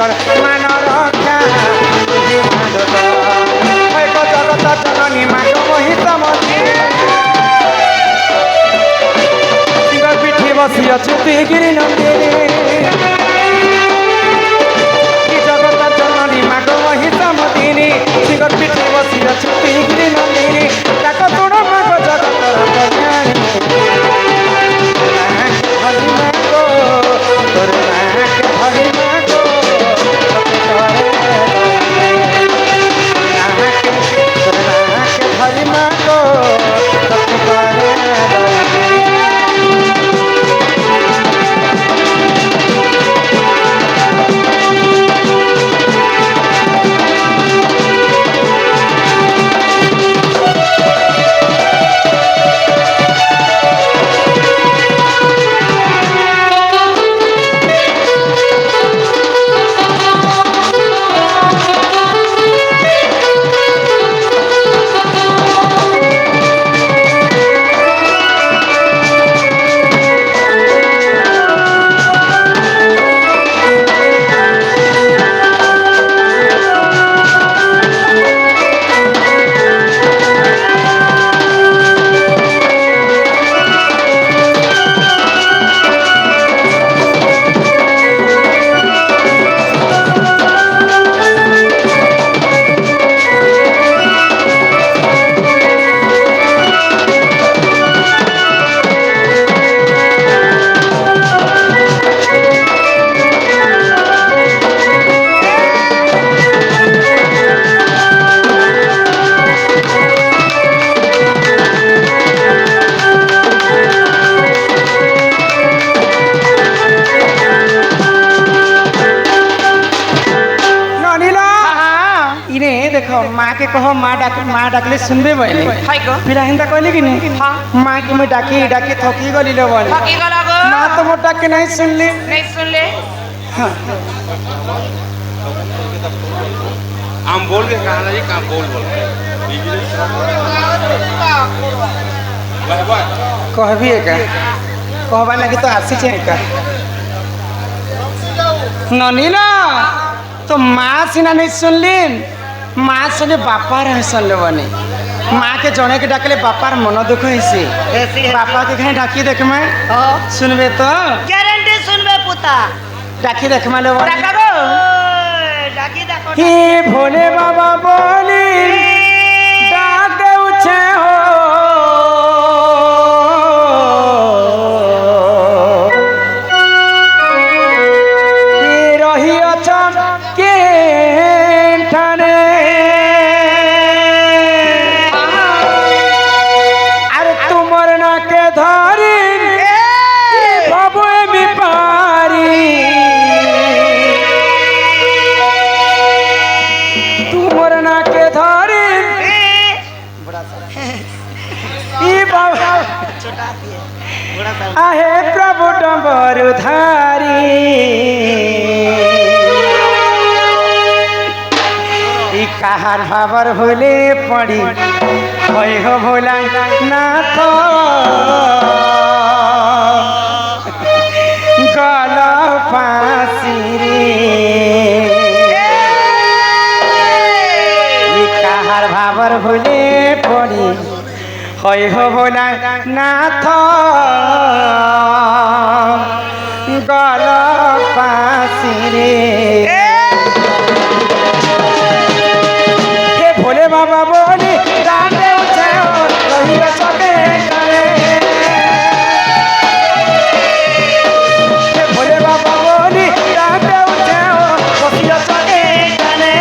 कर मान रक्षा जगत जननी माँ महिषमती पिठी बसी अछुति गिरी नंदिनी जगत जननी माँ महिषमती सिंगर पिठी बसी अछुति गिरी नंदिनी ताक तुण माँ जगत माँ के कहो माँ डाकले सुनबे बोले फिर हिंदा कहले कि नहीं माँ के मैं डाकी डाकी थकी गली ले बोले माँ तो मोटा के नहीं सुन ले हाँ हम बोल के कहा जी काम बोल कहबी है का कहबा लगी तो आसी चाहिए का ननी ना तो माँ सीना नहीं सुन ली माँ सुने बापा रहे सुन ले बने माँ के जने के डाकले बापार मन दुख है बापा के कहीं डाकी देख मैं सुनबे तो गारंटी सुनबे पुता डाकी देख मैं ले डाकी देखो हे भोले बाबा बोली डाक उछे हो रही अच्छा के ठाने अरे तुमर ना के धारी बाबुए भी पारी तुमर ना के धारी ई बाबा छोटा दिए बड़ा सा आहे प्रभु डंबर धारी कहार भावर भोले पड़ी होय हो भोला नाथ गल फांसी रे कहार भावर भोले पड़ी होय हो भोला नाथ गल फांसी रे भोले बाबा बोली डांडे उछे हो रही सके करे भोले बाबा बोली डांडे उछे हो रही सके करे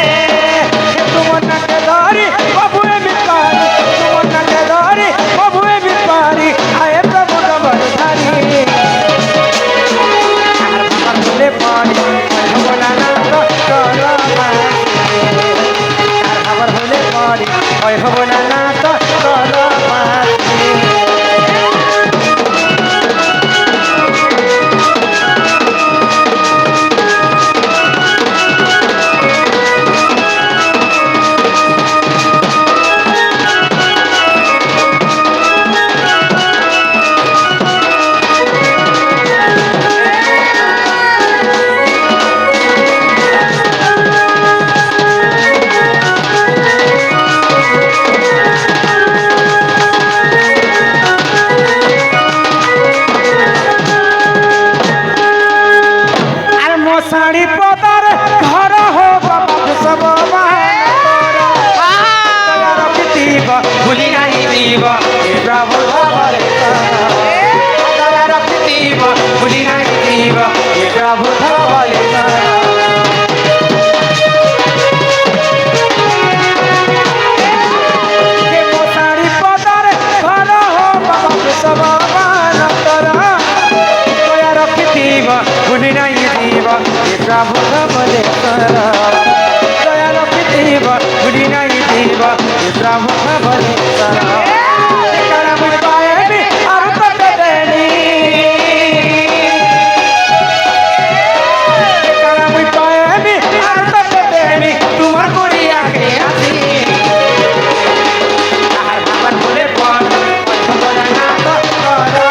तुम नके धरी बाबुए मिपारी तुम नके धरी बाबुए मिपारी आए प्रभु डबर धारी आर बाबा बोले पानी भोला घर हो बाबा सब रखिब भूली नहीं दीब प्रभु रखिब भूली नहीं दीब प्रभु भूली नहीं दीब प्रभु बोले दया रखिब भूली नहीं दीब प्रभु बोले करम पाएबी और तक देनी करम पाएबी और तक देनी तुम्हार कोरिया के आसी तार भगवान बोले बोल बोला ना तो करो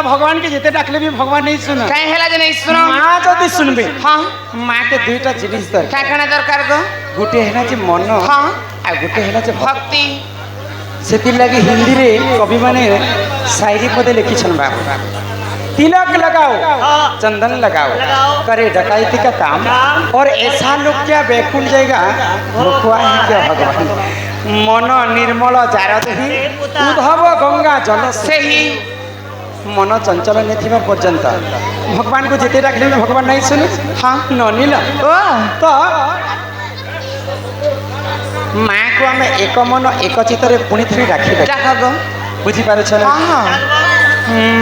भगवान के जिते डाकले भी भगवान नहीं सुन काहे हेला जे नहीं सुनो माँ जदि सुनबे हाँ माँ के दुईटा जिनिस दर का काना दरकार गो गोटे है जे मन हाँ आ गोटे है जे भक्ति से लगी हिंदी रे कवि माने शायरी पदे लिखी छन बाबू तिलक लगाओ चंदन लगाओ करे डकैती का काम और ऐसा लोग क्या बैकुंठ जाएगा भुखवा है क्या भगवान मन निर्मल जारद ही उद्धव गंगा जल से ही मन चंचल नहीं थी पर्यंत भगवान को जिते रखले भगवान नहीं सुने हाँ ननीला तो माँ को आम एक मन एक चित्त पुणी थी राखी बुझीपार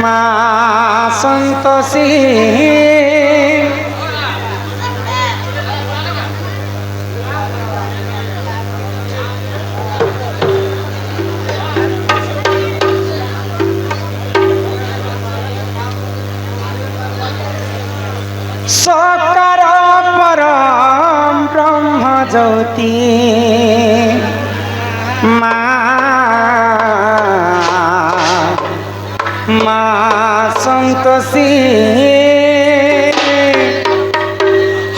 माँ संतोषी सकार परम ब्रह्म ज्योति माँ संतोषी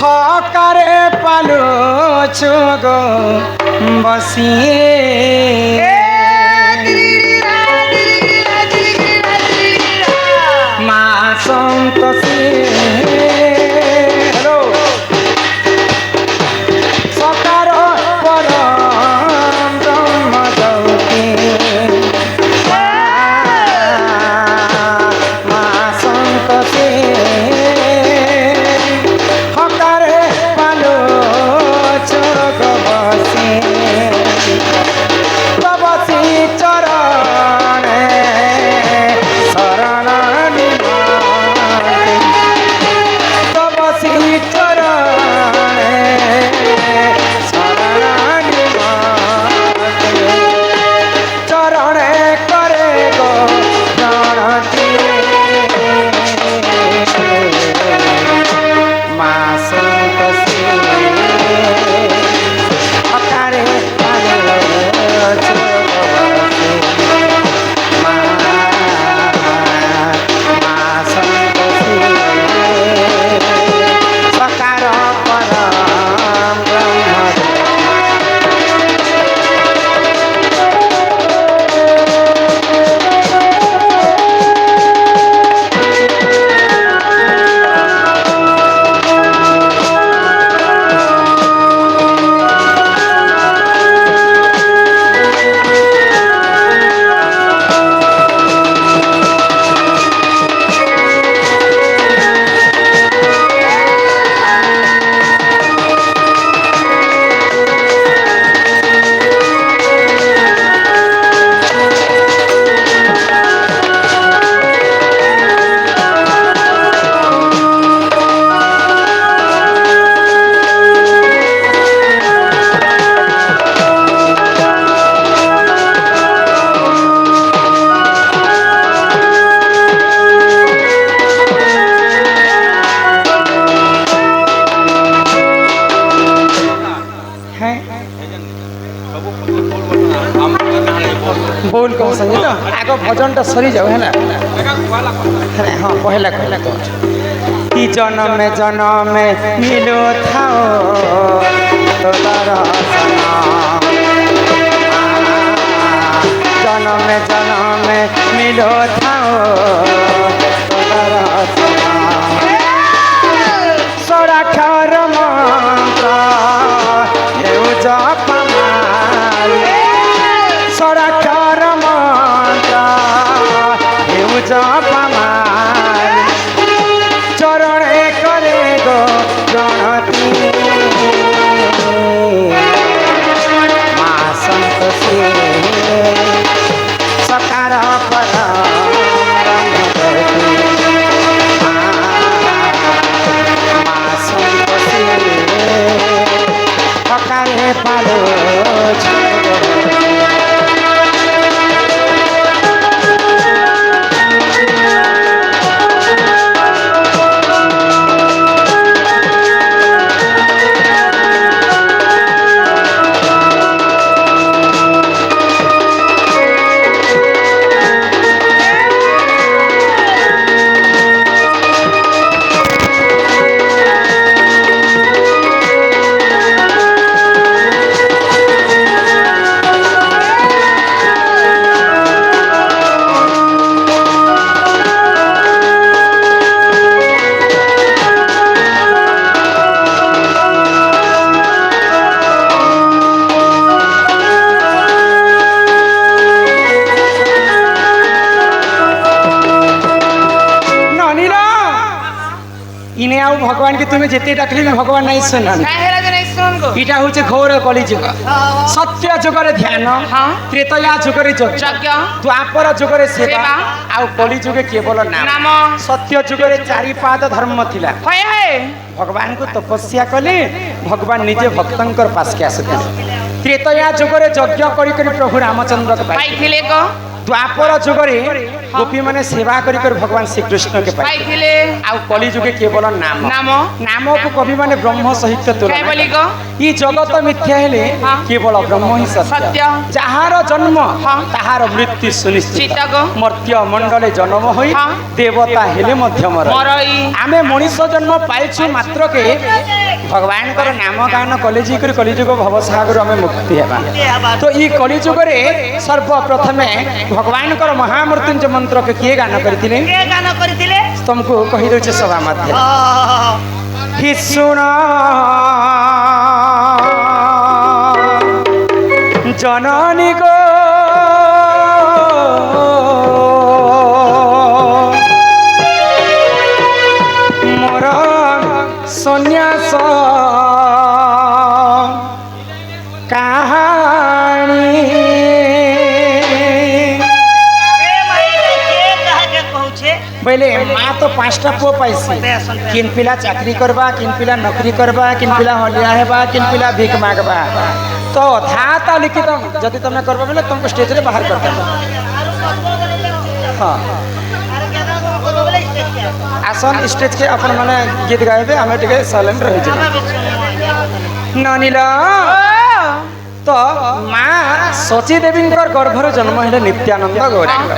हकारे पालो छुगो बसिए माँ संतोषी कौन समझे तो आगो भजन टा सरी जाओ है ना हाँ पहला कहला तो कि जन्म में मिलो थाओ तो दर्शन जन्म में मिलो थाओ तो दर्शन सोराक्षर मंत्र हेउ जप माले सोराक्षर मंत्र हेउ जप माले चरणे करे गो गणती माँ संतोषी सकार पर पकाए पालो इने आउ भगवान के तुम्हें जिते डाकली में भगवान नहीं सुनन इटा होचे घोर कलिजुग सत्य जुगरे ध्यान त्रेतया जुगरे यज्ञ द्वापर जुगरे सेवा आउ कलिजुगे केवल नाम सत्य जुगरे चारि पाद धर्म थिला भगवान को तपस्या कले भगवान निजे भक्तंकर पास के आसुथिले त्रेतया जुगरे यज्ञ करी करी प्रभु रामचंद्र के पाइथिले को द्वापर जुगरे गोपी माने सेवा करी कर भगवान श्री कृष्ण के पाइथिले आउ कलि जुगे केवल नाम नाम को कवि माने ब्रह्म सहित तुलना ई जगत मिथ्या हेले केवल ब्रह्म ही सत्य जहार जन्म ताहार मृत्यु सुनिश्चित मर्त्य मंडले जन्म होई देवता हेले मध्य मरई आमे मनुष्य जन्म पाइछु मात्र के भगवान कर नाम गान कलेजी कर कलिजुग भवसागर आमे मुक्ति हेबा तो ई कलिजुग रे सर्वप्रथमे भगवान कर महामृत्युंजय मंत्र के किए गान करथिले तुमको कहि दउछ सभा मध्य हि सुन जननी गो मोर सन्यास बोले माँ तो 5टा पुओ पाइसी किन पिला चाकरी करबा किन पिला नौकरी करबा किन पिला हलिया हेबा किन पिला भीख मागबा तो था लिखित जदि तुमने करबा बोले तुमको स्टेज रे बाहर कर देबा हां आसन स्टेज के अपन माने गीत गाइबे हमें टिके साइलेंट रह जाबे ननीला तो माँ सची देवी गर्भर जन्म हेले नित्यानंद गौरांग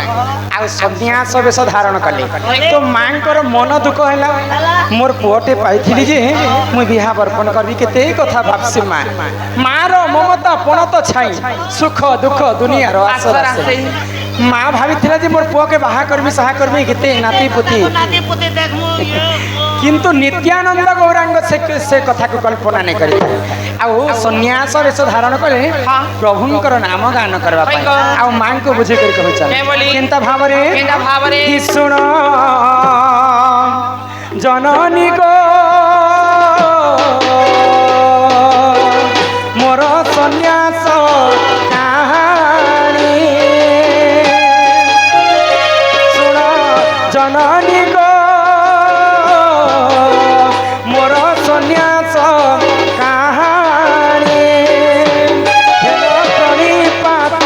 आ सन्यास वेश धारण कले तो माँ मन दुख है मोर पुओटे पाई जे मुझे बिहा बर्पण करी केते कथा भावसी माँ माँ रो ममता पण तो छाई सुख दुख दुनिया रो आसरा माँ भाभी मोर पुओ के बाहा करमी साहा करमी केते नाती पुती किंतु नित्यानंद गौरांग से कथा को कल्पना नहीं करी आउ सन्यास वेश धारण कले प्रभुंकर नाम गान करबा पाई आउ मां को बुझे कर कहू चल केनता भावरे कि सुन जननी गो मोर सन्यास कहानी सुन जननी गो मोर सन्यास कहानी प्रणिपात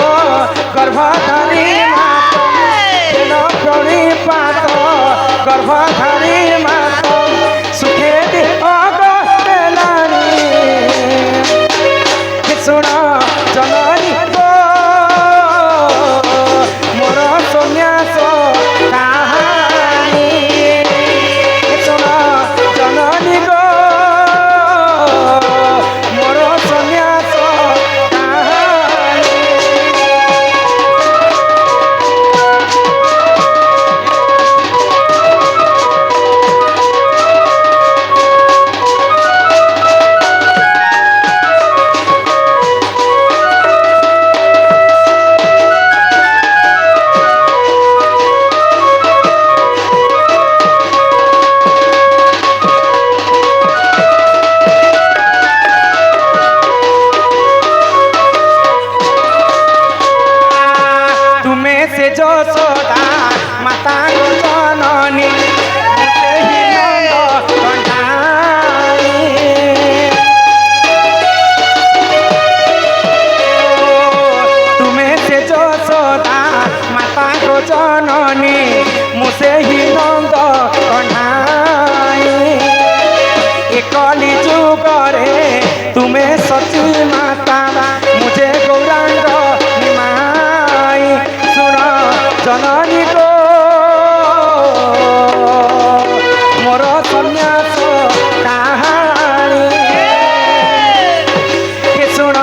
गर्भधारी प्रणिपात गर्भधारी मात सुखे अगलानी सुन जननी गो से যশোদা মাতা গো জননী সেই নন্দ কন্যাই তুমি সে যশোদা মাতা গো জননী মুসেহি নন্দ কন্যাই এ কলি যুগরে তুমি সচী মাতা মুঝে গৌরাঙ্গ নিমাই শুণ জননী গো মোর সন্ন্যাস কাহানি শুণ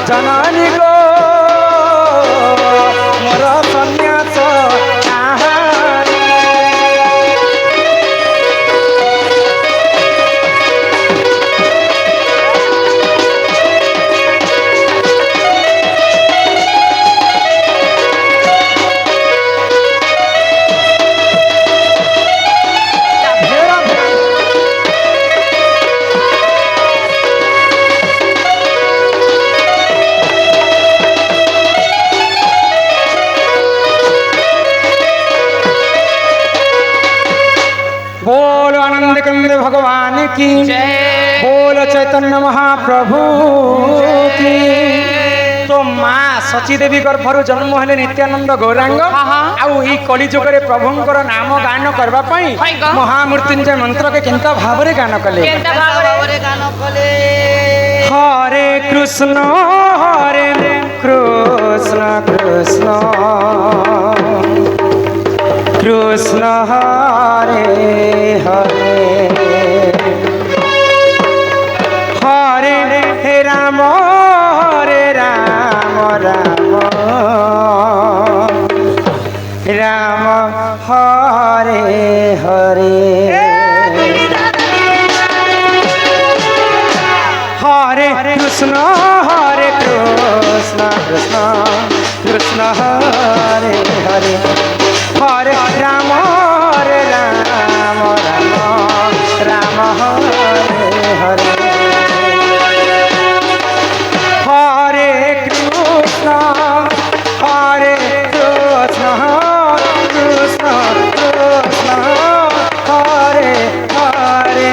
জননী গো মোর সন্ন্যাস কাহানি बोल आनंद कंद भगवान की बोल चैतन्य महाप्रभु की तो माँ सची देवी गर्भर जन्म हेले नित्यानंद गौरांग आउ ई कली जुगरे प्रभुंकर नाम गान करबा पई महामृत्युंजय मंत्र के केंता भावरे गान कले बाबारे गान कले हरे कृष्ण कृष्ण कृष्ण कृष्ण हरे हरे हरे हे राम राम राम हरे हरे हरे कृष्ण कृष्ण कृष्ण कृष्ण हरे हरे हरे राम राम राम हरे हरे हरे कृष्ण कृष्ण कृष्ण हरे हरे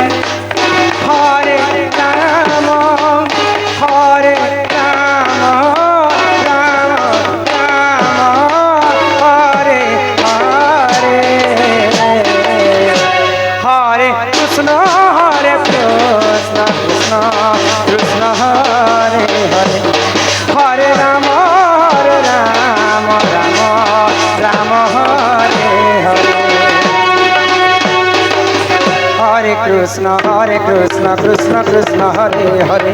हरे राम राम हरे हरे हरे कृष्ण कृष्ण कृष्ण हरे हरे हरे राम राम हरे हरे हरे कृष्ण कृष्ण कृष्ण हरे हरे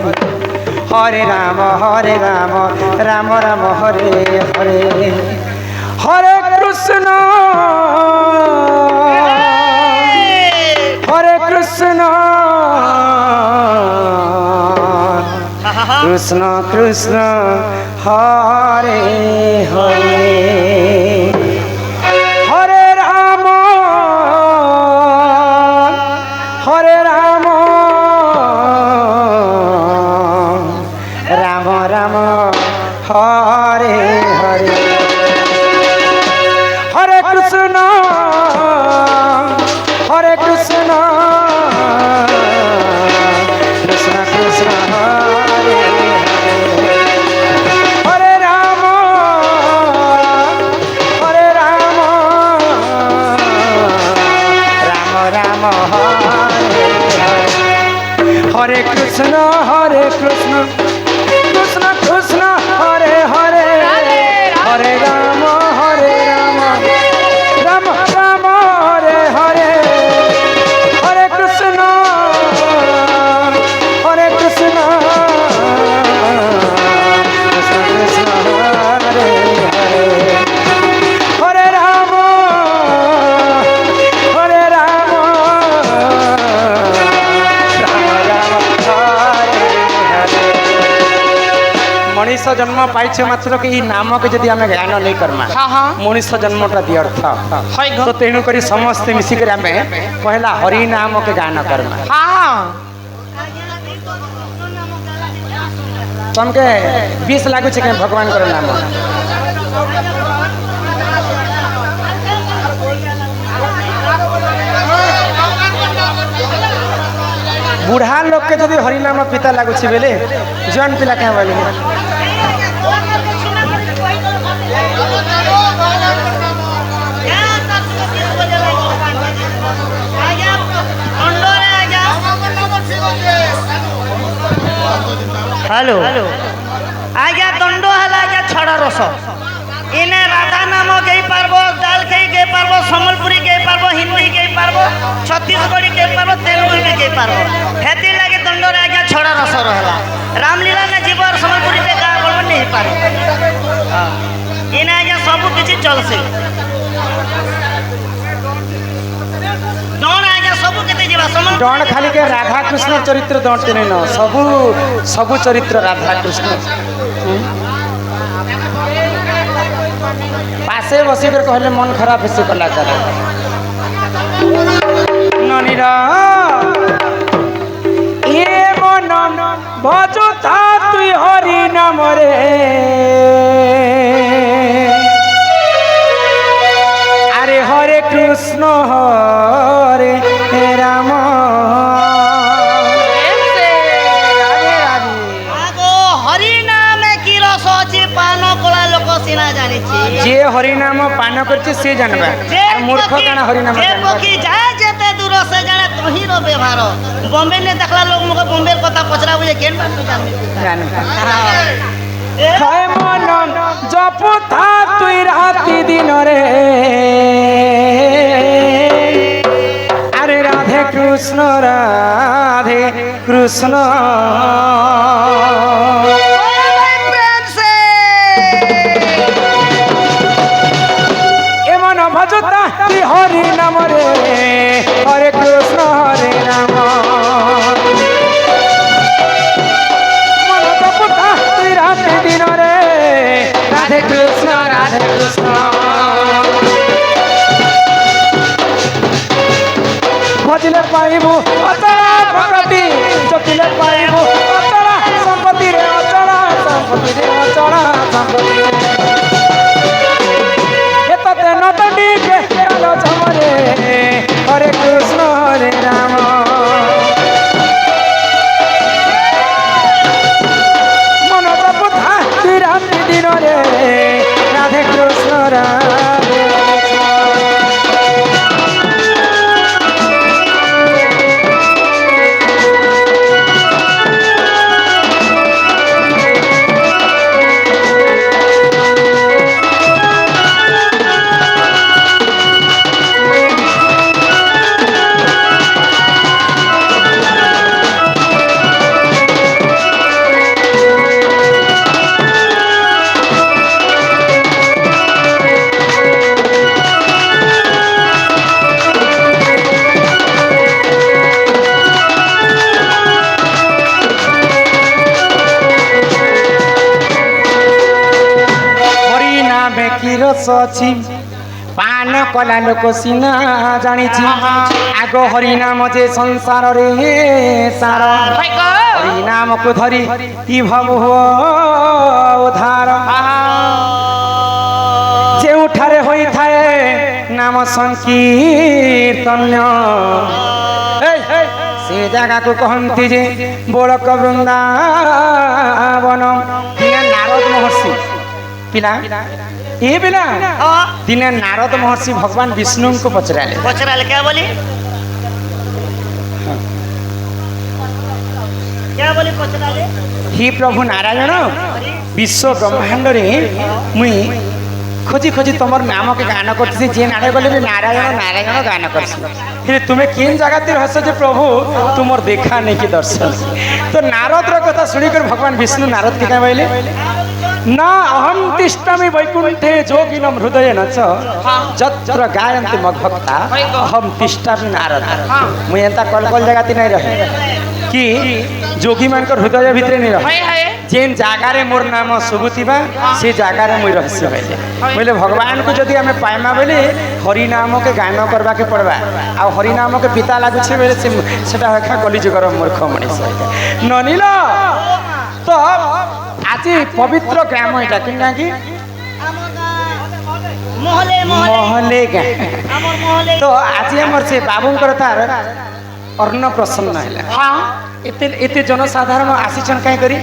हरे राम राम राम हरे हरे हरे कृष्ण कृष्ण कृष्ण हरे हरे हरे राम राम राम हरे हरे हरे कृष्ण कृष्ण कृष्ण हरे हरे राम राम हरे हरे कृष्ण कृष्ण कृष्ण हरे हरे हरे राम राम राम हरे हरे हरे कृष्ण कृष्ण कृष्ण हरे हरे हरे राम राम हरे हरे मनीष जन्म पाइछे मात्र कि नाम के जदि आमे ज्ञान नहीं करमा मनीष जन्मटा व्यर्थ तो तेणु करी समस्ते मिसिक आमे पहला हरि नाम के गान करमा तमके 20 लागू छे भगवान कर नाम बुढ़ा लोग के जदि हरिनाम पिता लगुच बेले जन पिला क्या बोले हेलो आज्ञा दंड है आज्ञा छड़ा रस इने राधा नाम गई पार्बो दाल खेई गई पार्बो सम्बलपुरी गई पार्बो हिंदी गई पार्बो छत्तीसगढ़ी गई पार्बो तेलुगु भी गई पार्बो हेती लगे दंड रे आज्ञा छड़ा रस रहला रामलीला ने जीव और सम्बलपुरी रे गा बोल नहीं पारो इने आज्ञा सब किछि चलसे दौड़ आज्ञा सब केते जीवा सम्बल डण खाली के राधा कृष्ण चरित्र दौड़ते नहीं न सबू सबू चरित्र राधा कृष्ण पासे बसी कर कहले मन खराब से कलाकार ननीरा ये मन भजता तुई हरि नाम रे अरे हरे कृष्ण हरे राम आगो हरि नाम की रस अछि पान कोला लोक सिना जानि छी जे हरिनाम पान करছে से जानबा और मूर्ख काना हरिनाम जे पकी जाए जेते दूर से जाने तोही रो व्यवहार बॉम्बे ने देखला लोग मको बॉम्बे कथा पचरा बुझे केन बात जाने हाय मन जपता तुई राति दिन रे अरे राधे कृष्ण प्रेम से ए मन भजता तुई हरि नाम रे हरे कृष्ण हरे राम मन जपता तुई राति दिन रे राधे कृष्ण भजले पाइबू अचला भगती जपिले पाइबू अचला संपत्ति रे अचला संपत्ति एतते नतडी के कालो झमरे हरे कृष्ण हरे राम मन जपता राति दिन रे राधे कृष्ण राधे रस अछि पान कला लोक सिना जानिछि आगो हरि नाम जे संसार रे सार हरि नाम को धरी ई भव हो उधार जे उठारे होई थाए नाम संकीर्तन्य से जगह को कहती जे बोलक वृंदावन नारद महर्षि पिला ये बिना दिने नारद महर्षि भगवान विष्णु को पचराले क्या बोली पचराले ही प्रभु नारायण विश्व ब्रह्मांड रे मुई खोजी खोजी तुमर नाम के गान करती जे नारे गले भी नारायण नारायण गान करसी फिर तुम्हें केन जगह ती रहस जे प्रभु तुमर देखा नहीं कि दर्शन तो नारद रो कथा सुनी कर भगवान विष्णु नारद के का बोले ना अहम तिष्ठामि वैकुंठे जोगिनम हृदय न च जत्र गायन्ति मद्भक्ता अहम तिष्ठामि नारद मुई एंता कल कल जगह ती नहीं रहे कि जोगी मान कर हृदय भितर नहीं रहे जेन जागा रे मोर नाम सुबुतिबा से जागा रे मुई रहस्य होइले बोले भगवान को जदी हमें पाइमा बोले हरि नाम के गान करबा के पड़बा आ हरि नाम के पिता लागु छे बोले सेटा हखा कली जुगर मूर्ख मनीष ननीला तो आज पवित्र ग्राम एटा किना कि मोहले मोहले गाँ तो आज हमर से बाबू कर तार অর্ণ প্রসন্ন হেলা হ্যাঁ এতে এতে জনসাধারণ আসিছন কাই করি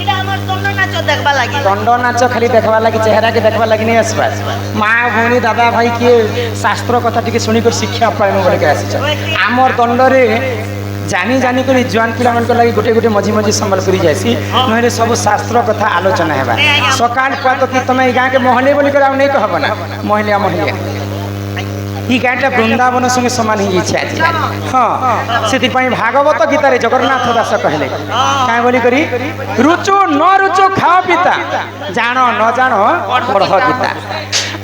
এটা আমার দণ্ড নাচ দেখবা লাগি দণ্ড নাচ খালি দেখবা লাগি চেহারা কে দেখবা লাগি নেই আসবা মা ভৌণী দাদা ভাই কিଏ শাস্ত্র কথা টিকে শুনিকରି শিক্ষা পাইমু বলে আসিছন আমার দণ্ডরে জানি জানি করে জোয়ান পিলাମାନଙ୍କ লাগি গোটে গোটে মঝি মঝি সম্বলপুরি যাইছি নহলে সব শাস্ত্র কথা আলোচনা হেবা সকাল পাত কি তুমি এই গাঁকে মহলে বলি করে নেই কহব না মহিলা মহিলা এই গাঁটা বৃন্দাবন সঙ্গে সমান হয়ে যাচ্ছে আজ হ্যাঁ সেপাই ভাগবত গীতারে জগন্নাথ দাস কহিলেন কাঁ বলি করি রুচু ন রুচু খাও পিতা জাণ ন জাণ পড় গীতা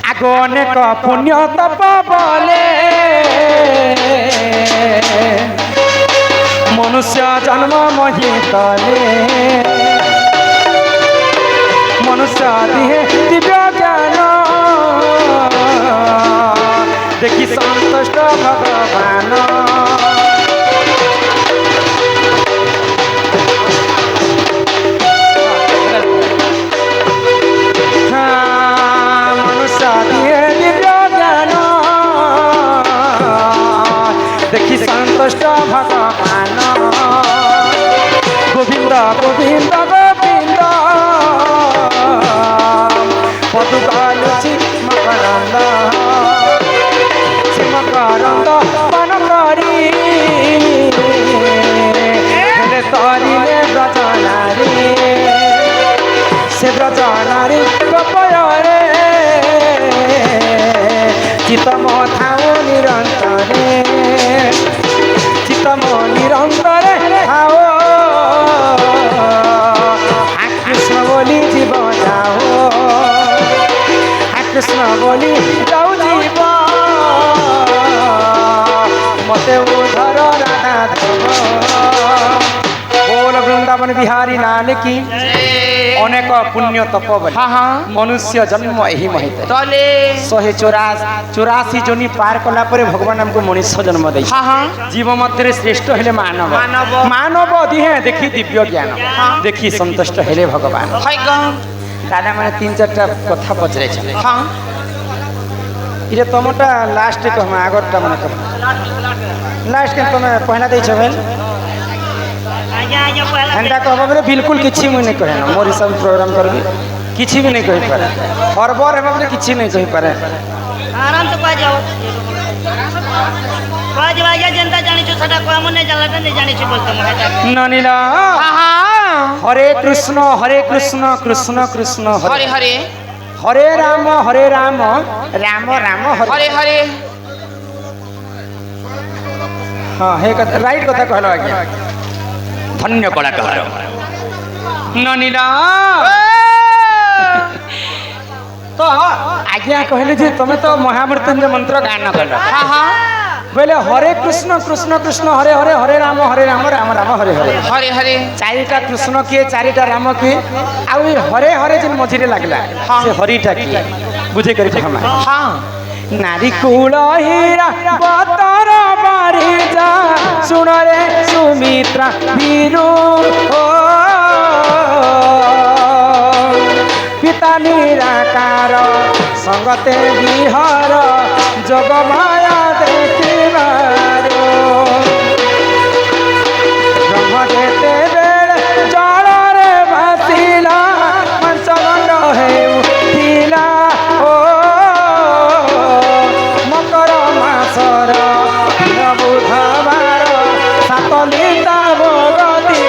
আগ অনেক পুণ্য তপ বলে মনুষ্য জন্ম মহি তলে মনুষ্য দিহে দিব্য জ্ঞান দেখি সন্তুষ্ট ভগবান মনুষ্য দিয়ে দিব্য জ্ঞান দেখি সন্তুষ্ট ভগবান গোবিন্দ গোবিন্দ গোবিন্দ পদুকালুচি মকরন্দ মকরন্দ পান করি তরিলে ব্রজনারী সে ব্রজনারী গোপরে চিতম থাও নিরন্তরে চিতম নিরন্তরে থাও কৃষ্ণ বলি জীব যাও কৃষ্ণ বলি যাও জীব মতে উধর রাধা দেব बोल वृंदावन बिहारी लाल की अनेक पुण्य तप बल मनुष्य जन्म यही महित তলে 184 जोनी पार कला परे भगवान हमको मनुष्य जन्म दे जीव मध्य श्रेष्ठ हेले मानव मानव दिहे देखी दिव्य ज्ञान देखी संतुष्ट हेले भगवान दादा मैंने 3-4टा कथा पचरे छले इरे तमटा लास्ट कहम आगरटा माने कहम लास्ट के तमे पहला दे छबेल आजा आजा पहला हेंडा कहब बोले बिल्कुल किछि मुई नहीं कहे मोर हिसाब प्रोग्राम करबी किछि भी नहीं कहि पारे हरबर हेबा बोले किछि नहीं कहि पारे आराम से पा जाओ आजा जनता जानि छु सटा कोम ने जानला ने जानि छु बोलतो महेटा ननीला हरे कृष्ण कृष्ण कृष्ण हरे हरे हरे राम राम राम हरे हरे हाँ हे कथा राइट कथा कहलो आज्ञा धन्य कलाकार ननीला तो आज्ञा कहले जे तमे तो महामृत्युंजय मंत्र गान कल बोले हरे कृष्ण कृष्ण हरे हरे हरे राम राम राम हरे हरे हरे हरे चारिटा कृष्ण किए चारिटा राम किए आ हरे हरे जिन मझिरे लागला से हरिटा किए बुझे करी हम हां नारी कूल हीरा बतर बारी जा सुन रे सुमित्रा वीरू ओ पिता निराकार संगते विहर जग माया देखिबारो ब्रह्म जेते बेले जल रे भासिला पंचगंड हे उठिला ओ मकर मासर बुधवार सातलिता भगती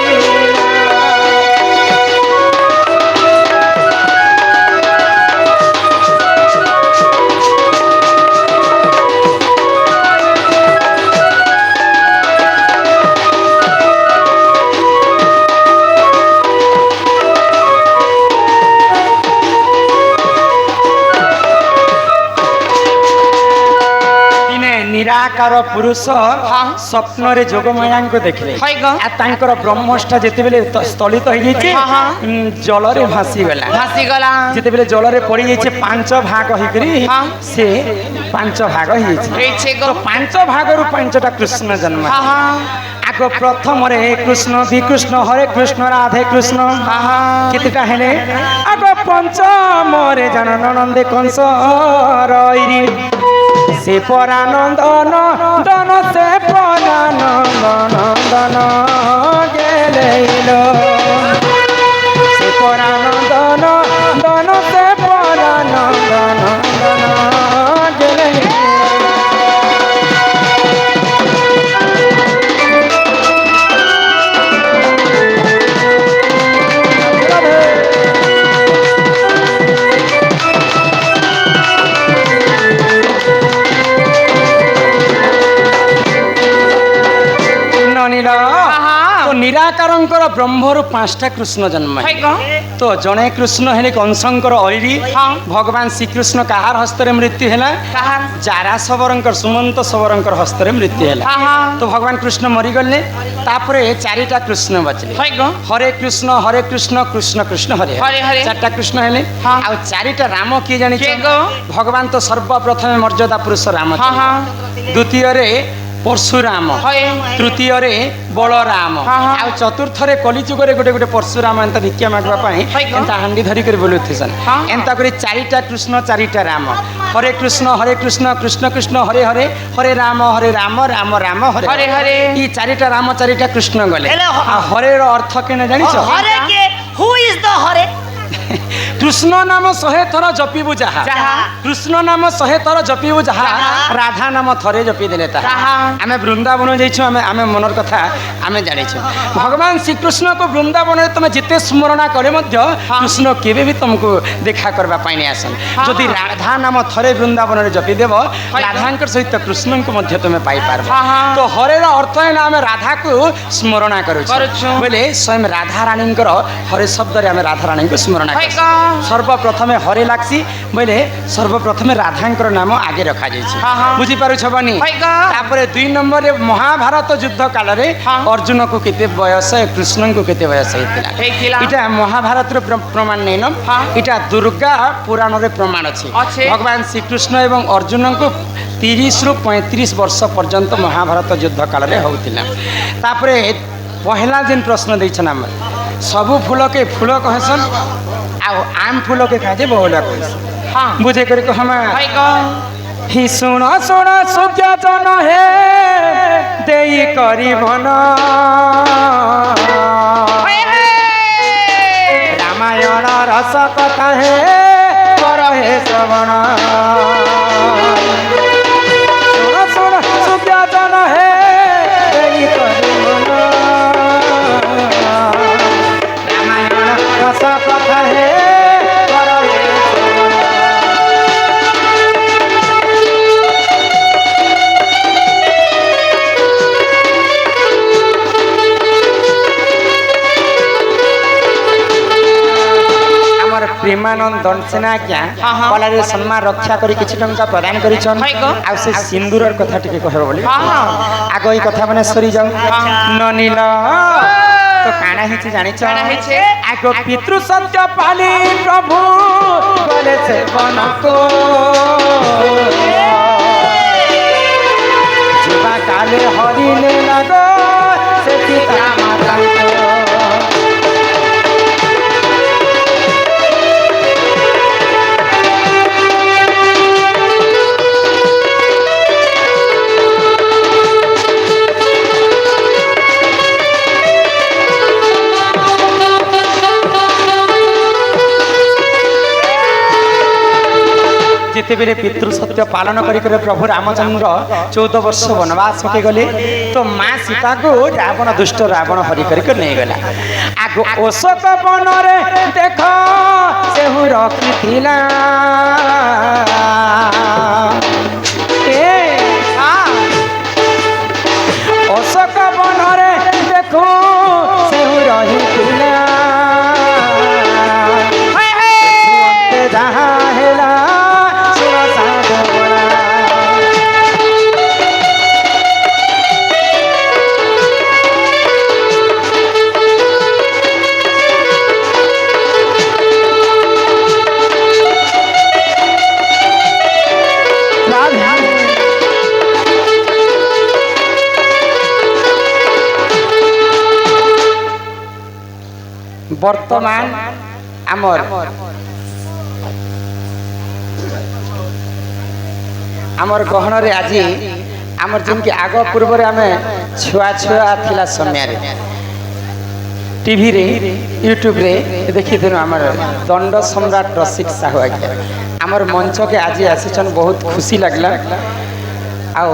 निराकार पुरुष स्वप्न रे जोगमाया को देखले तांकर ब्रह्मष्टा जेते बेले स्थलित हो जाइए जल रे भासी गला जेते बेले जल रे पड़ी जाइए 5 भाग होई करी से 5 भाग हो जाइए तो 5 भाग रु 5टा कृष्ण जन्म आग प्रथम रे कृष्ण विकृष्ण हरे कृष्ण राधे कृष्ण केतेटा हेले आग पंचम रे जननंदे कंस रईरी से परानंदन दन से पना পরানন্দন গেলেইল সে পরানন্দন দন সে পরানন্দন গেলেইল ନୀଳ ତ ନିରାକାରଙ୍କର ବ୍ରହ୍ମରୁ 5ଟା କୃଷ୍ଣ ଜନ୍ମ ତ ଜଣେ କୃଷ୍ଣ ହେଲେ କଂସଙ୍କର ଅଇରି ଭଗବାନ ଶ୍ରୀକୃଷ୍ଣ କାହାର ହସ୍ତରେ ମୃତ୍ୟୁ ହେଲା ଜାରା ଶବରଙ୍କର ସୁମନ୍ତ ଶବରଙ୍କର ହସ୍ତରେ ମୃତ୍ୟୁ ହେଲା ତ ଭଗବାନ କୃଷ୍ଣ ମରିଗଲେ ତାପରେ 4ଟା କୃଷ୍ଣ ବଚିଲେ ହରେ କୃଷ୍ଣ କୃଷ୍ଣ କୃଷ୍ଣ ହରେ ହରେ 4ଟା କୃଷ୍ଣ ହେଲେ ଆଉ 4ଟା ରାମ କିଏ ଜାଣିଛ ଭଗବାନ ତ ସର୍ବପ୍ରଥମେ ମର୍ଯ୍ୟାଦା ପୁରୁଷ ରାମ ଦ୍ୱିତୀୟରେ ପରଶୁରାମ ତୃତୀୟରେ ବଳରାମ ଆଉ ଚତୁର୍ଥରେ କଲିଯୁଗରେ ଗୋଟେ ଗୋଟେ ପରଶୁରାମ ଏନ୍ତା ଭିକ୍ଷା ମାଗବା ପାଇଁ ଏନ୍ତା ହାଣ୍ଡି ଧରିକରି ବୋଲୁଥିସନ୍ ଏନ୍ତା କରି 4ଟା କୃଷ୍ଣ 4ଟା ରାମ ହରେ କୃଷ୍ଣ କୃଷ୍ଣ କୃଷ୍ଣ ହରେ ହରେ ହରେ ରାମ ରାମ ରାମ ହରେ ହରେ ଇ 4ଟା ରାମ 4ଟା କୃଷ୍ଣ ଗଲେ ଆଉ ହରେର ଅର୍ଥ କେନ ଜାଣିଛ ହରେ କେ who is the Hare Krishna নাম 100 থর জপিবু যাহা কৃষ্ণ নাম 100 থর জপিবু যাহা রাধা নাম থরে জপি দেলে তাহা আমি বৃন্দাবন যাইছু আমি মনর কথা আমি জানিছু ভগবান শ্রীকৃষ্ণ কো বৃন্দাবন তুমি যেতে স্মরণা করে মধ্য কৃষ্ণ কেবে বি তোমাকে দেখা করবা পাই নাই আসন যদি রাধা নাম থরে বৃন্দাবন জপি দেব রাধাঙ্কর সহিত কৃষ্ণଙ୍କୁ মধ্য তুমি পাই পারবা তো হরের অর্থ হল আমি রাধাকু স্মরণা করুছু বলে স্বয়ং রাধা রানীঙ্কর হরে শব্দরে আমি রাধা রানীଙ୍କୁ স্মরণা সর্বপ্রথমে হরে লাগছি বলে সর্বপ্রথমে রাধাঙ্কর নাম আগে রখা যাইছে বুঝি পারুছ বনি তারপরে 2 নম্বরে মহাভারত যুদ্ধ কালরে অর্জুন কো কেতে বয়স কৃষ্ণ কো কেতে বয়স হইতিলা এটা মহাভারতর প্রমাণ নেই ন এটা দুর্গা পুরাণরে প্রমাণ আছে ভগবান শ্রীকৃষ্ণ এবং অর্জুন কো 30 রু 35 বর্ষ পর্যন্ত মহাভারত যুদ্ধ কালরে হউতিলা তারপরে পহলা যেন প্রশ্ন দিয়েছেন আমার সবু ফুলকে ফুল কহেসন ଆଉ ଆମ୍ ଫୁଲକେ ଖାଇছে ବହୁଲା କହିଛି ବୁଝେ କରି କହମା হি ଶୁଣ ଶୁଣ ସୁଜ୍ଞାତନ ହେ ଦେଇ କରିବନ ରାମାୟଣ ରସ କଥା ହେ କର ହେ ଶ୍ରବଣ ଶୁଣ ଶୁଣ ସୁଜ୍ଞାତନ ହେ ଦେଇ କରିବନ ରାମାୟଣ ରସ କଥା ହେ କର ହେ ପ୍ରେମାନନ୍ଦ ଦଣ୍ଡସେନା ଆଜ୍ଞା କଲାରେ ସମ୍ମାନ ରକ୍ଷା କରି କିଛି ଟଙ୍କା ପ୍ରଦାନ କରିଛନ୍ ଆଉ ସେ ସିନ୍ଦୁରର କଥା ଟିକେ କହିବ ବୋଲି ଆଗ ଏଇ କଥା ମାନେ ସରି ଯାଉ ନନୀଲ তো কানা হিছে জানিছ আগ পিতৃ সত্য পালি প্রভু বলেছে বনকো যুবা কালে হরিণে লাগ সে পিতা মাতাঙ্ক যেতবে পিতৃ সত্য পালন করি প্রভু রামচন্দ্র 14 বর্ষ বনবাস হতে গলে তো মা সীতাকে রাবণ দুষ্ট রাবণ হরি করি নিয়ে গলা আগ অশোক বনরে দেখ সেহু রখিলা অশোক বনরে দেখো সেহু রহিলা যাহা হেলা বর্তমান আমার গহণরে আজি আমার যেমকি আগ পূর্বরে আমি ছুয়া ছুয়া থিলা সমୟରେ টিভিরে ইউট্ୟୁବରେ ଦେଖିଥିଲୁ আমার দণ্ড সম্রাট রসিক সাহু আজ্ঞা আমার মঞ্চকে আজি আসিছন বহুত খুশি লাগলা আও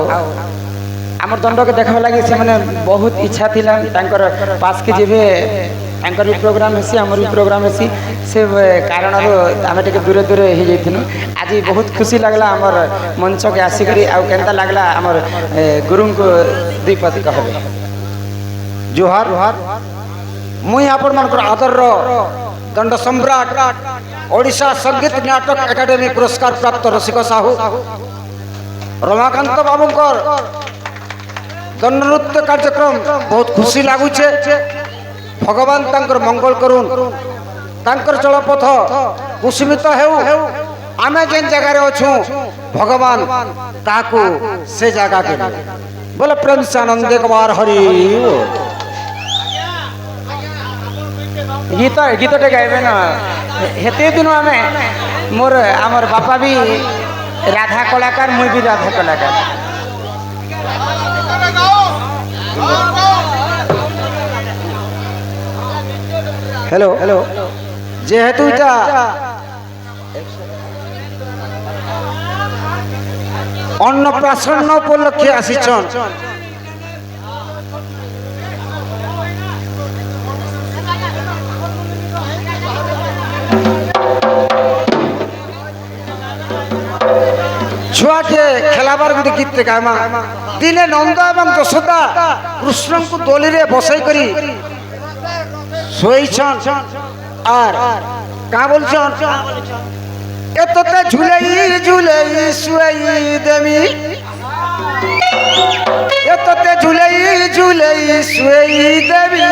আমার দণ্ডকে দেখা লাগি সে মানে বহুত ইচ্ছা লা তাঙ্কর পাসকে যাবে তাঙ্কর भी प्रोग्राम हेसी हमर भी प्रोग्राम हेसी से कारण आमे टिके दूरे दूरे हो जाइथिनु आज बहुत खुशी लागला हमर मंच के आसी करी आ केनता लागला हमर गुरु को द्विपद कहबे जोहार मुई आपण मानकर आदर दंड सम्राट ओडिशा संगीत नाटक एकाडेमी पुरस्कार प्राप्त रसिक साहू रमाकांत बाबूंकर दंड नृत्य कार्यक्रम बहुत खुशी लागुचे भगवान तांकर मंगल करुन तांकर चलपथ कुसुमित हेउ आमे जेन जगह रे अछु भगवान ताकू से जगह के बोले प्रेम से आनंद एक बार हरि गीत गीतटे गाइबे ना हेते दिन आमे मोर आमर बापा भी राधा कलाकार मुई भी राधा कलाकार हेलो हेलो जेहेतु इटा अन्नप्राशन उपलक्षे आसिछन छुआ के खेलाबार गोटे गीत गायमा दिने नंद एवं यशोदा कृष्ण को दोली रे बसई करी सोईछन आर का बोलछन एतते झुलई झुलई सुई देमी एतते झुलई झुलई सुई देवी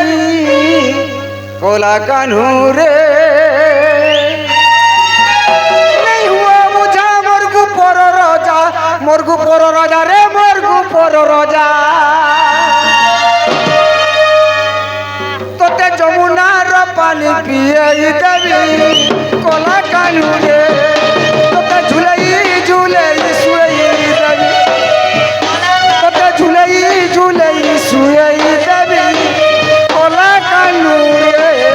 कोला कान्हू रे नहीं हुआ मुझा मोरगु पर राजा रे मोरगु पर राजा तोते जमुनार पानी पिए देवी कोला कानू रे तोते झुलई झुलई सुई देवी तोते झुलई झुलई सुई देवी कोला कानू रे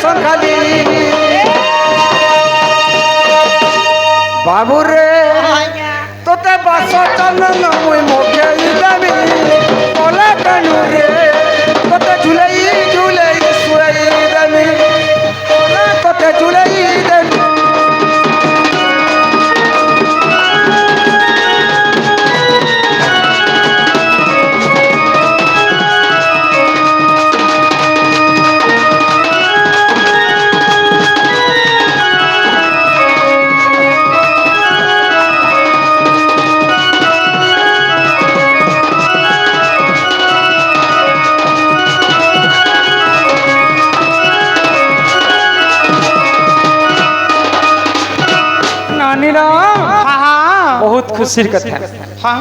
संखाली बाबू रे ଆଜ୍ଞା तोते बास चंदन मुई मोखे देवी बोले कनु रे तोते झुलई झुलई सुई देवी बोले तोते झुलई देवी नानी राम हाँ हाँ बहुत खुशी कथा हाँ